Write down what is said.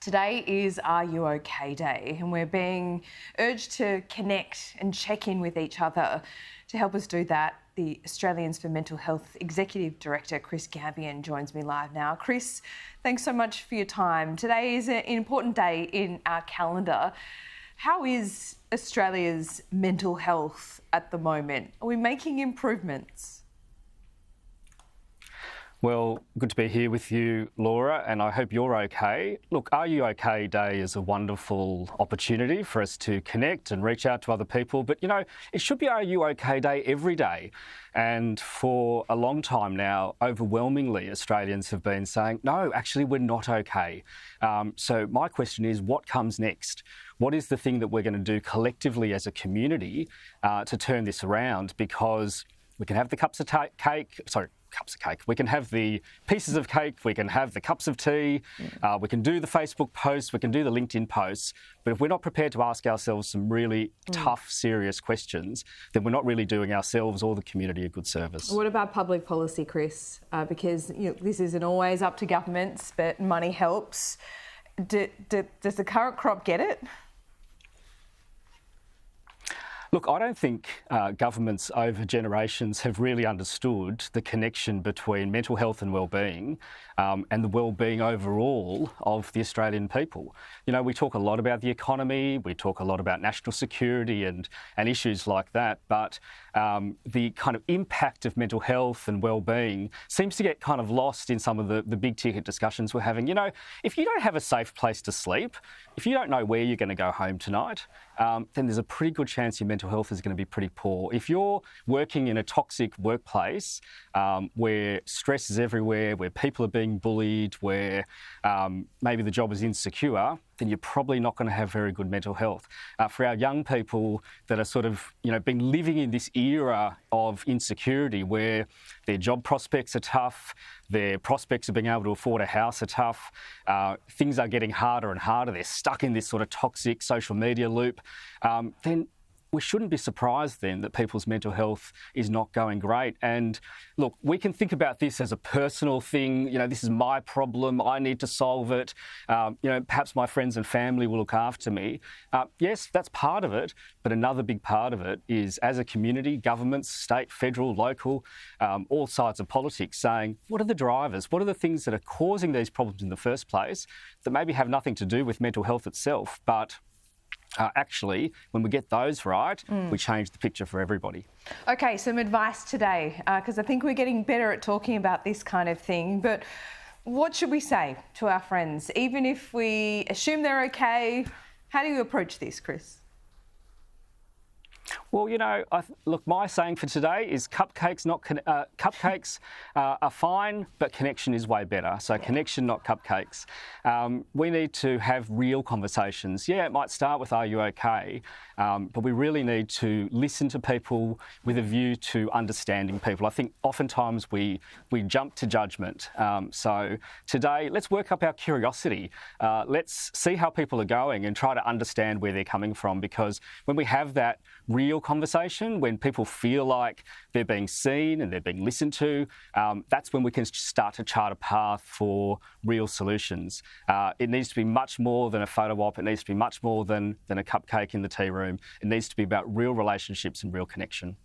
Today is Are You OK Day, and we're being urged to connect and check in with each other. To help us do that, the Australians for Mental Health Executive Director, Chris Gambian, joins me live now. Chris, thanks so much for your time. Today is an important day in our calendar. How is Australia's mental health at the moment? Are we making improvements? Well, good to be here with you, Laura, and I hope you're okay. Look, Are You OK Day is a wonderful opportunity for us to connect and reach out to other people. But, it should be Are You OK Day every day. And for a long time now, overwhelmingly, Australians have been saying, no, actually, we're not okay. So my question is, what comes next? What is the thing that we're going to do collectively as a community to turn this around? Because we can have the cups of cake. We can have the pieces of cake, we can have the cups of tea, we can do the Facebook posts, we can do the LinkedIn posts, but if we're not prepared to ask ourselves some really tough, serious questions, then we're not really doing ourselves or the community a good service. What about public policy, Chris? Because this isn't always up to governments, but money helps. Does the current crop get it? Look, I don't think governments over generations have really understood the connection between mental health and wellbeing and the wellbeing overall of the Australian people. We talk a lot about the economy, we talk a lot about national security and issues like that, but the kind of impact of mental health and wellbeing seems to get kind of lost in some of the big ticket discussions we're having. If you don't have a safe place to sleep, if you don't know where you're going to go home tonight, then there's a pretty good chance your mental health is going to be pretty poor. If you're working in a toxic workplace where stress is everywhere, where people are being bullied, where maybe the job is insecure, then you're probably not going to have very good mental health. For our young people that are sort of, been living in this era of insecurity where their job prospects are tough, their prospects of being able to afford a house are tough, things are getting harder and harder, they're stuck in this sort of toxic social media loop, then we shouldn't be surprised then that people's mental health is not going great. And look, we can think about this as a personal thing. This is my problem. I need to solve it. Perhaps my friends and family will look after me. Yes, that's part of it. But another big part of it is as a community, governments, state, federal, local, all sides of politics saying, what are the drivers? What are the things that are causing these problems in the first place that maybe have nothing to do with mental health itself, but actually, when we get those right, we change the picture for everybody. Okay, some advice today, because I think we're getting better at talking about this kind of thing, but what should we say to our friends? Even if we assume they're okay, how do you approach this, Chris? Well, look, my saying for today is cupcakes are fine, but connection is way better. So connection, not cupcakes. We need to have real conversations. Yeah, it might start with Are You OK? But we really need to listen to people with a view to understanding people. I think oftentimes we jump to judgment. So today, let's work up our curiosity. Let's see how people are going and try to understand where they're coming from, because when we have that real conversation, when people feel like they're being seen and they're being listened to, that's when we can start to chart a path for real solutions. It needs to be much more than a photo op. It needs to be much more than a cupcake in the tea room. It needs to be about real relationships and real connection.